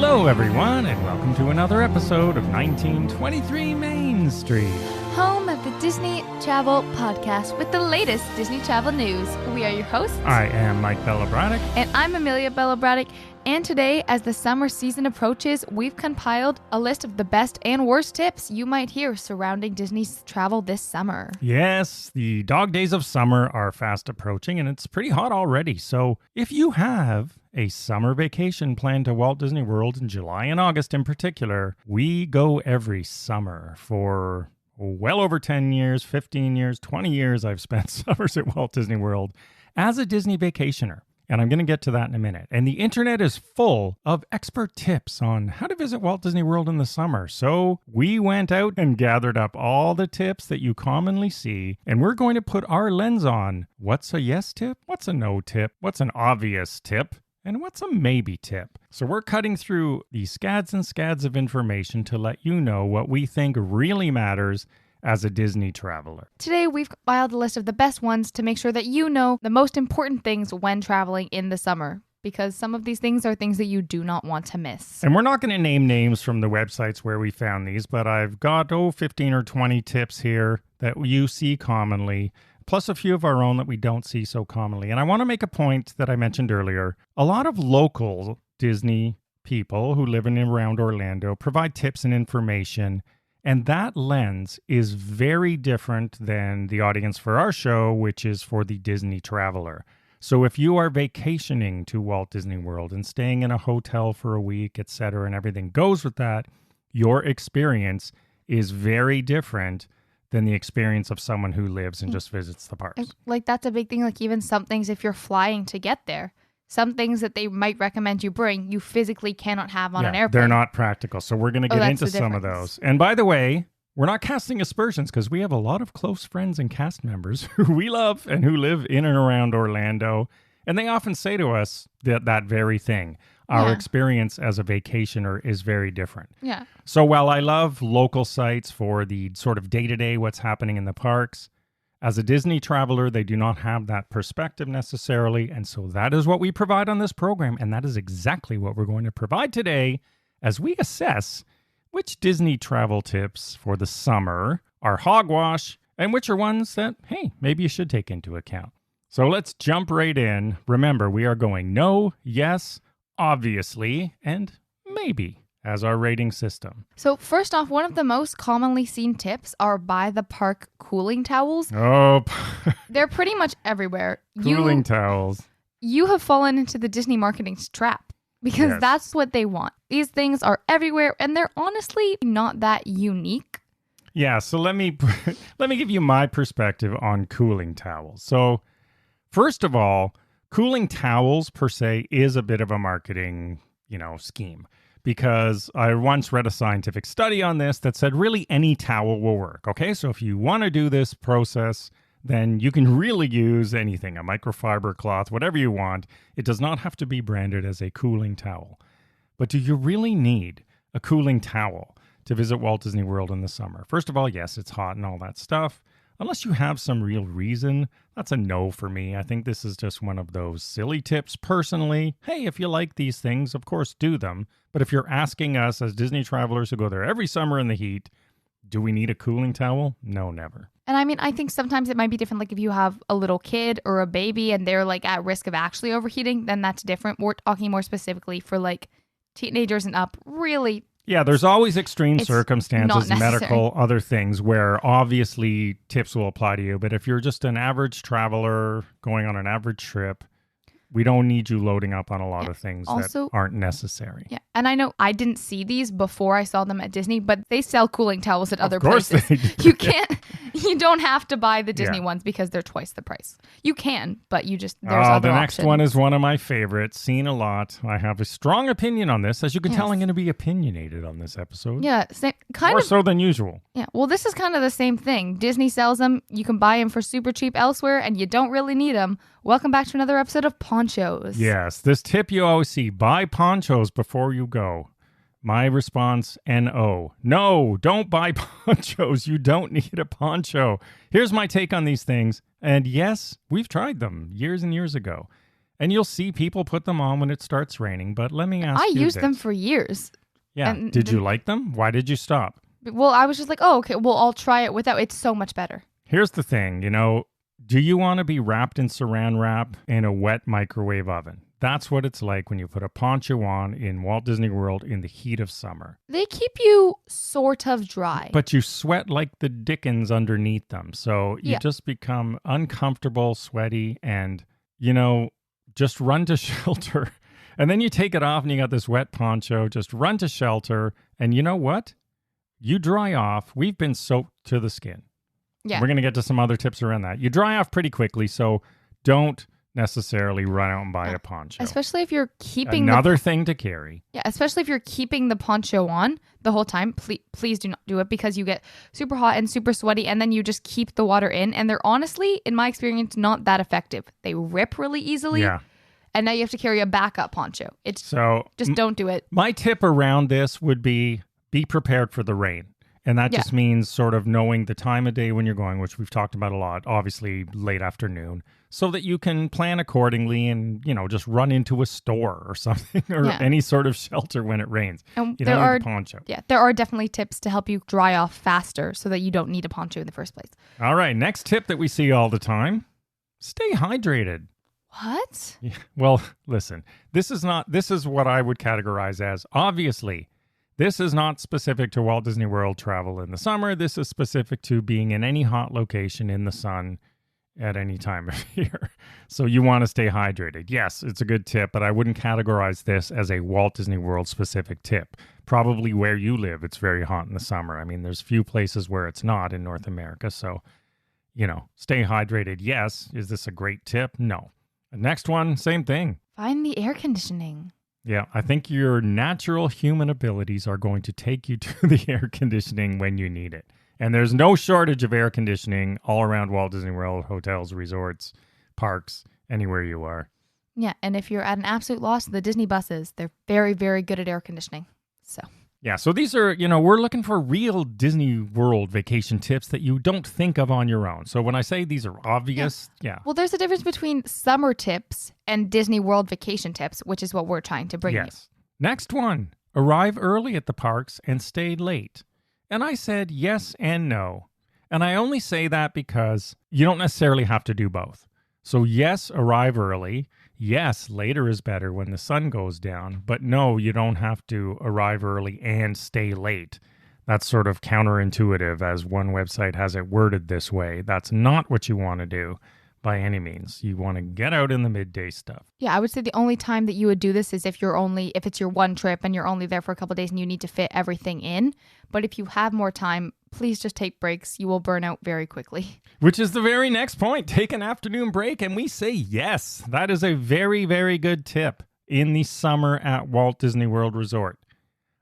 Hello, everyone, and welcome to another episode of 1923 Main Street. Home of the Disney Travel Podcast with the latest Disney travel news. We are your hosts. I am Mike Bellabraddock. And I'm Amelia Bellabraddock. And today, as the summer season approaches, we've compiled a list of the best and worst tips you might hear surrounding Disney's travel this summer. Yes, the dog days of summer are fast approaching, and it's pretty hot already. So if you have a summer vacation planned to Walt Disney World in July and August in particular, we go every summer for well over 10 years, 15 years, 20 years. I've spent summers at Walt Disney World as a Disney vacationer. And I'm going to get to that in a minute. And the internet is full of expert tips on how to visit Walt Disney World in the summer. So we went out and gathered up all the tips that you commonly see. And we're going to put our lens on what's a yes tip, what's a no tip, what's an obvious tip, and what's a maybe tip. So we're cutting through the scads and scads of information to let you know what we think really matters as a Disney traveler. Today, we've compiled a list of the best ones to make sure that you know the most important things when traveling in the summer, because some of these things are things that you do not want to miss. And we're not going to name names from the websites where we found these, but I've got 15 or 20 tips here that you see commonly, plus a few of our own that we don't see so commonly. And I want to make a point that I mentioned earlier. A lot of local Disney people who live in and around Orlando provide tips and information. And that lens is very different than the audience for our show, which is for the Disney traveler. So if you are vacationing to Walt Disney World and staying in a hotel for a week, etc., and everything goes with that, your experience is very different than the experience of someone who lives and just visits the parks. Like, that's a big thing. Like, even some things, if you're flying to get there, some things that they might recommend you bring, you physically cannot have on an airplane. They're not practical. So we're going to get into some of those. And by the way, we're not casting aspersions because we have a lot of close friends and cast members who we love and who live in and around Orlando. And they often say to us that very thing. Our experience as a vacationer is very different. Yeah. So while I love local sites for the sort of day-to-day what's happening in the parks, as a Disney traveler, they do not have that perspective necessarily, and so that is what we provide on this program, and that is exactly what we're going to provide today as we assess which Disney travel tips for the summer are hogwash and which are ones that, hey, maybe you should take into account. So let's jump right in. Remember, we are going no, yes, obviously, and maybe as our rating system. So first off, one of the most commonly seen tips are buy the park cooling towels. Oh, they're pretty much everywhere. Cooling towels. You have fallen into the Disney marketing's trap because that's what they want. These things are everywhere and they're honestly not that unique. Yeah, so let me give you my perspective on cooling towels. So first of all, cooling towels per se is a bit of a marketing, scheme. Because I once read a scientific study on this that said really any towel will work. Okay, so if you want to do this process, then you can really use anything, a microfiber cloth, whatever you want. It does not have to be branded as a cooling towel. But do you really need a cooling towel to visit Walt Disney World in the summer? First of all, yes, it's hot and all that stuff. Unless you have some real reason, that's a no for me. I think this is just one of those silly tips personally. Hey, if you like these things, of course, do them. But if you're asking us as Disney travelers who go there every summer in the heat, do we need a cooling towel? No, never. And I mean, I think sometimes it might be different. Like if you have a little kid or a baby and they're like at risk of actually overheating, then that's different. We're talking more specifically for like teenagers and up, really. Yeah, there's always extreme circumstances, medical, other things where obviously tips will apply to you. But if you're just an average traveler going on an average trip, we don't need you loading up on a lot of things that aren't necessary. Yeah, and I know I didn't see these before I saw them at Disney, but they sell cooling towels at other places. Of course they do. You don't have to buy the Disney ones because they're twice the price. You can, but there's other the next options. one is one of my favorites, seen a lot. I have a strong opinion on this. As you can tell, I'm going to be opinionated on this episode. Yeah, more so than usual. Yeah, well, this is kind of the same thing. Disney sells them. You can buy them for super cheap elsewhere, and you don't really need them. Welcome back to another episode of Ponchos. Yes, this tip you always see, buy ponchos before you go. My response, N-O. No, don't buy ponchos. You don't need a poncho. Here's my take on these things. And yes, we've tried them years and years ago. And you'll see people put them on when it starts raining. But let me ask you I used this. them for years. Yeah. and Did you like them? Why did you stop? Well, I was just like, oh, okay, well, I'll try it without. It's so much better. Here's the thing, do you want to be wrapped in saran wrap in a wet microwave oven? That's what it's like when you put a poncho on in Walt Disney World in the heat of summer. They keep you sort of dry. But you sweat like the dickens underneath them. So you just become uncomfortable, sweaty, and, just run to shelter. And then you take it off and you got this wet poncho. Just run to shelter. And you know what? You dry off. We've been soaked to the skin. Yeah. We're going to get to some other tips around that. You dry off pretty quickly, so don't necessarily run out and buy a poncho. Especially if you're keeping another thing to carry. Yeah, especially if you're keeping the poncho on the whole time. Please do not do it, because you get super hot and super sweaty, and then you just keep the water in. And they're honestly, in my experience, not that effective. They rip really easily. Yeah. And now you have to carry a backup poncho. Just don't do it. My tip around this would be prepared for the rain. And that just means sort of knowing the time of day when you're going, which we've talked about a lot, obviously late afternoon, so that you can plan accordingly and, just run into a store or something or any sort of shelter when it rains. And you don't need a poncho. Yeah, there are definitely tips to help you dry off faster so that you don't need a poncho in the first place. All right, next tip that we see all the time, stay hydrated. What? Yeah, well, listen, this is what I would categorize as, obviously, this is not specific to Walt Disney World travel in the summer. This is specific to being in any hot location in the sun at any time of year. So you want to stay hydrated. Yes, it's a good tip, but I wouldn't categorize this as a Walt Disney World specific tip. Probably where you live, it's very hot in the summer. I mean, there's few places where it's not in North America. So, stay hydrated. Yes. Is this a great tip? No. The next one, same thing. Find the air conditioning. Yeah, I think your natural human abilities are going to take you to the air conditioning when you need it. And there's no shortage of air conditioning all around Walt Disney World, hotels, resorts, parks, anywhere you are. Yeah, and if you're at an absolute loss, the Disney buses, they're very, very good at air conditioning. So... Yeah, so these are, we're looking for real Disney World vacation tips that you don't think of on your own. So when I say these are obvious, Well, there's a difference between summer tips and Disney World vacation tips, which is what we're trying to bring you. Next one, arrive early at the parks and stay late. And I said yes and no. And I only say that because you don't necessarily have to do both. So yes, arrive early. Yes, later is better when the sun goes down, but no, you don't have to arrive early and stay late. That's sort of counterintuitive, as one website has it worded this way. That's not what you want to do by any means. You want to get out in the midday stuff. Yeah, I would say the only time that you would do this is if it's your one trip and you're only there for a couple of days and you need to fit everything in. But if you have more time, please just take breaks. You will burn out very quickly. Which is the very next point. Take an afternoon break, and we say yes. That is a very, very good tip in the summer at Walt Disney World Resort.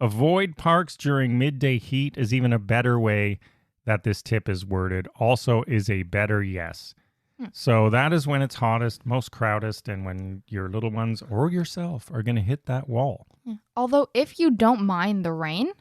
Avoid parks during midday heat is even a better way that this tip is worded. Also is a better yes. So that is when it's hottest, most crowdest, and when your little ones or yourself are going to hit that wall. Although if you don't mind the rain,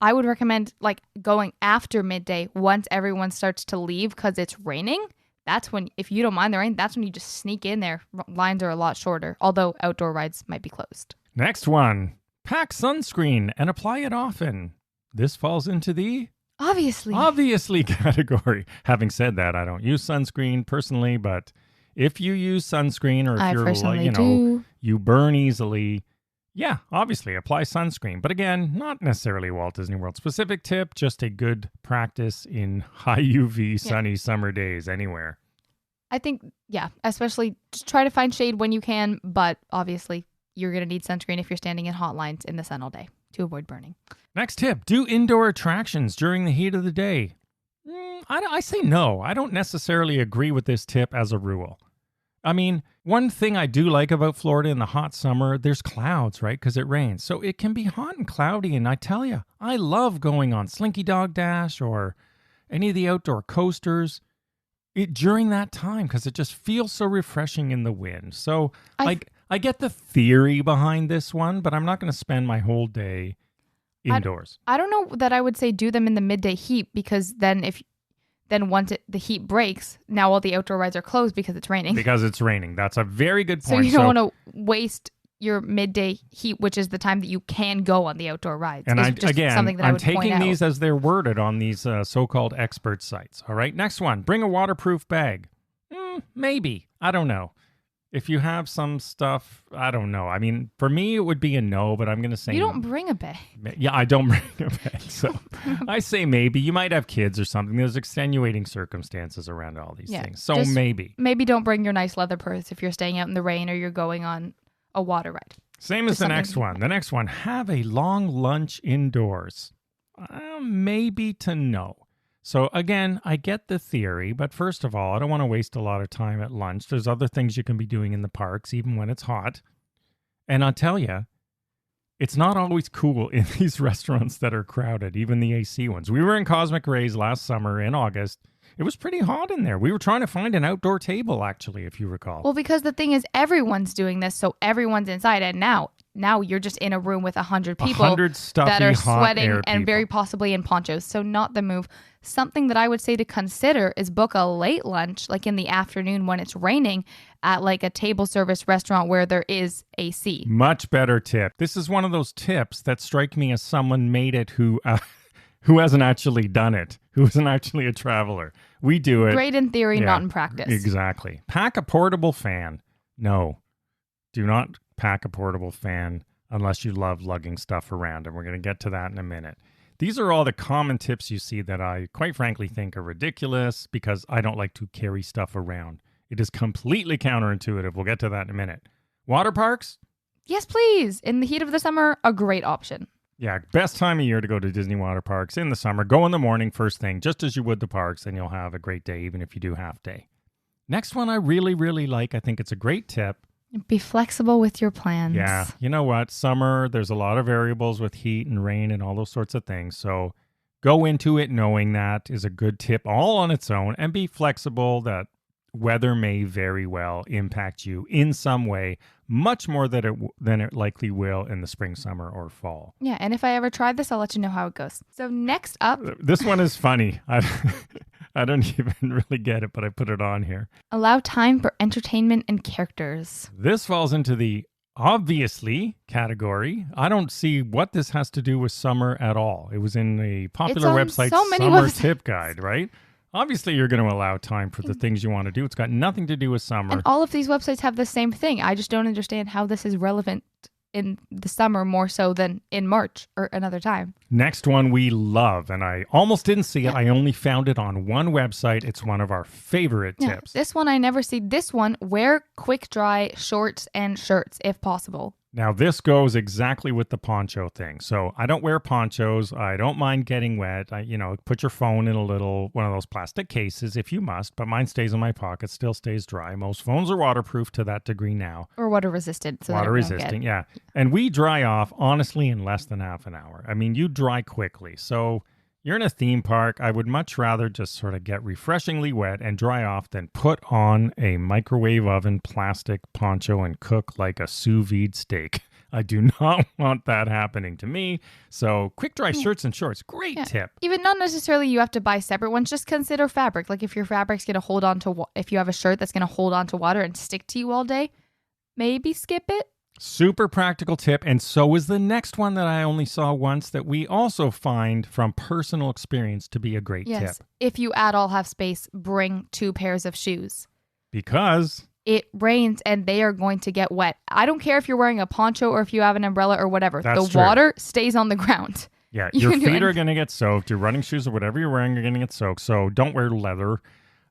I would recommend going after midday once everyone starts to leave because it's raining. That's when, if you don't mind the rain, that's when you just sneak in there. Lines are a lot shorter, although outdoor rides might be closed. Next one, pack sunscreen and apply it often. This falls into the Obviously category. Having said that, I don't use sunscreen personally, but if you use sunscreen or if you burn easily, obviously apply sunscreen. But again, not necessarily Walt Disney World specific tip, just a good practice in high UV sunny summer days anywhere. I think, especially just try to find shade when you can, but obviously you're going to need sunscreen if you're standing in hot lines in the sun all day to avoid burning. Next tip, do indoor attractions during the heat of the day. I say no. I don't necessarily agree with this tip as a rule. I mean, one thing I do like about Florida in the hot summer, there's clouds, right? Because it rains. So it can be hot and cloudy. And I tell you, I love going on Slinky Dog Dash or any of the outdoor coasters during that time because it just feels so refreshing in the wind. So I get the theory behind this one, but I'm not going to spend my whole day indoors. I don't know that I would say do them in the midday heat because then if then once the heat breaks, now all the outdoor rides are closed because it's raining. Because it's raining. That's a very good So point. you don't want to waste your midday heat, which is the time that you can go on the outdoor rides. And I'm taking these as they're worded on these so-called expert sites. All right, next one. Bring a waterproof bag. Maybe. I don't know. If you have some stuff, I don't know. I mean, for me, it would be a no, but I'm going to say... You don't bring a bag. Yeah, I don't bring a bag. So I say maybe. You might have kids or something. There's extenuating circumstances around all these things. So maybe. Maybe don't bring your nice leather purse if you're staying out in the rain or you're going on a water ride. Same as the next one. The next one, have a long lunch indoors. Maybe to no. So again, I get the theory, but first of all, I don't want to waste a lot of time at lunch. There's other things you can be doing in the parks, even when it's hot. And I'll tell you, it's not always cool in these restaurants that are crowded, even the AC ones. We were in Cosmic Rays last summer in August. It was pretty hot in there. We were trying to find an outdoor table, actually, if you recall. Well, because the thing is, everyone's doing this, so everyone's inside. And now you're just in a room with 100 people 100 stuffy, that are hot sweating air and people. very possibly in ponchos. So not the move. Something that I would say to consider is book a late lunch, like in the afternoon when it's raining, at like a table service restaurant where there is AC. Much better tip. This is one of those tips that strike me as someone made it who hasn't actually done it, who isn't actually a traveler. We do it. Great in theory, not in practice. Exactly. Pack a portable fan. No, do not pack a portable fan unless you love lugging stuff around. And we're going to get to that in a minute. These are all the common tips you see that I, quite frankly, think are ridiculous because I don't like to carry stuff around. It is completely counterintuitive. We'll get to that in a minute. Water parks? Yes, please. In the heat of the summer, a great option. Yeah, best time of year to go to Disney water parks in the summer. Go in the morning first thing, just as you would the parks, and you'll have a great day, even if you do half day. Next one I really, really like. I think it's a great tip. Be flexible with your plans. Yeah, you know what? Summer, there's a lot of variables with heat and rain and all those sorts of things. So go into it knowing that is a good tip all on its own, and be flexible that weather may very well impact you in some way, much more than it likely will in the spring, summer, or fall. Yeah, and if I ever try this, I'll let you know how it goes. So next up... This one is funny. I don't even really get it, but I put it on here. Allow time for entertainment and characters. This falls into the obviously category. I don't see what this has to do with summer at all. It was in a popular website, Summer Tip Guide, right? Obviously, you're going to allow time for the things you want to do. It's got nothing to do with summer. And all of these websites have the same thing. I just don't understand how this is relevant in the summer more so than in March or another time. Next one we love, and I almost didn't see it. I only found it on one website. It's one of our favorite tips. This one I never see. This one, wear quick dry shorts and shirts if possible. Now, this goes exactly with the poncho thing. So I don't wear ponchos. I don't mind getting wet. Put your phone in one of those plastic cases if you must, but mine stays in my pocket, still stays dry. Most phones are waterproof to that degree now. Or water resistant. So water resistant, yeah. And we dry off, honestly, in less than half an hour. I mean, you dry quickly. So you're in a theme park. I would much rather just sort of get refreshingly wet and dry off than put on a microwave oven plastic poncho and cook like a sous vide steak. I do not want that happening to me. So quick dry shirts and shorts, great tip. Even not necessarily you have to buy separate ones. Just consider fabric. Like if your fabric's going to hold on to, if you have a shirt that's going to hold on to water and stick to you all day, maybe skip it. Super practical tip, and so is the next one that I only saw once that we also find from personal experience to be a great tip. If you at all have space, bring 2 pairs of shoes. Because it rains and they are going to get wet. I don't care if you're wearing a poncho or if you have an umbrella or whatever. That's the water stays on the ground. Yeah, your feet are going to get soaked. Your running shoes or whatever you're wearing are going to get soaked. So don't wear leather.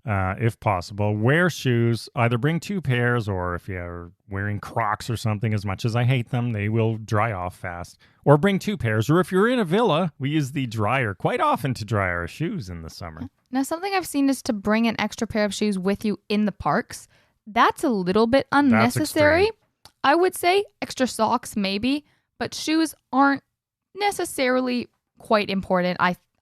If possible, wear shoes. Either bring 2 pairs, or if you're wearing Crocs or something, as much as I hate them, they will dry off fast. Or bring 2 pairs. Or if you're in a villa, we use the dryer quite often to dry our shoes in the summer. Now, something I've seen is to bring an extra pair of shoes with you in the parks. That's a little bit unnecessary. I would say extra socks maybe, but shoes aren't necessarily quite important.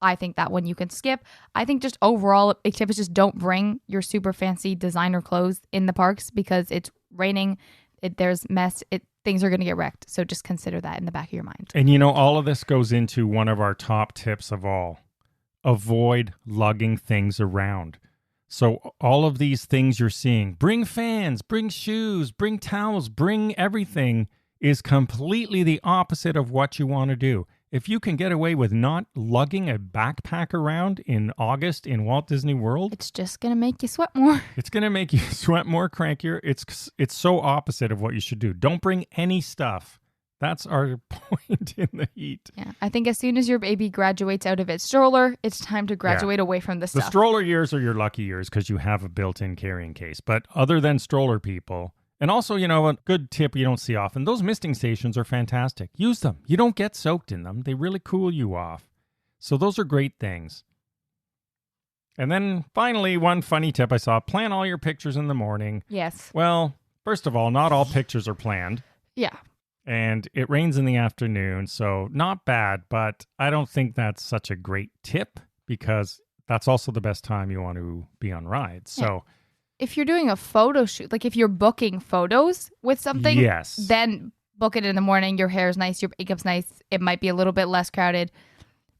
I think that one you can skip. I think just overall, a tip is just don't bring your super fancy designer clothes in the parks because it's raining, there's mess, things are going to get wrecked. So just consider that in the back of your mind. And all of this goes into one of our top tips of all. avoid lugging things around. So all of these things you're seeing, bring fans, bring shoes, bring towels, bring everything, is completely the opposite of what you want to do. If you can get away with not lugging a backpack around in August in Walt Disney World, It's just going to make you sweat more. it's going to make you sweat more, crankier. It's so opposite of what you should do. Don't bring any stuff. That's our point in the heat. Yeah, I think as soon as your baby graduates out of its stroller, it's time to graduate away from the The stuff. stroller years are your lucky years because you have a built-in carrying case. But other than stroller people, and also, a good tip you don't see often, those misting stations are fantastic. Use them. You don't get soaked in them. They really cool you off. So those are great things. And then finally, one funny tip I saw, plan all your pictures in the morning. Yes. Well, first of all, not all pictures are planned. Yeah. And it rains in the afternoon, so not bad, but I don't think that's such a great tip because that's also the best time you want to be on rides. So If you're doing a photo shoot, like if you're booking photos with something, yes, then book it in the morning. Your hair's nice, your makeup's nice. It might be a little bit less crowded.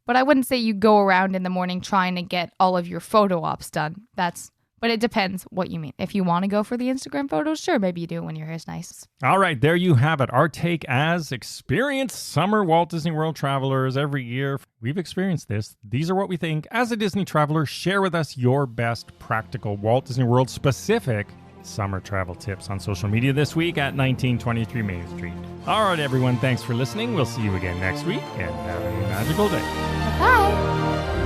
But I wouldn't say you go around in the morning trying to get all of your photo ops done. But it depends what you mean. If you want to go for the Instagram photos, sure, maybe you do it when your hair's nice. All right, there you have it. Our take as experienced summer Walt Disney World travelers every year. We've experienced this. These are what we think. As a Disney traveler, share with us your best practical Walt Disney World specific summer travel tips on social media this week at 1923 Main Street. All right, everyone, thanks for listening. We'll see you again next week and have a magical day. Bye.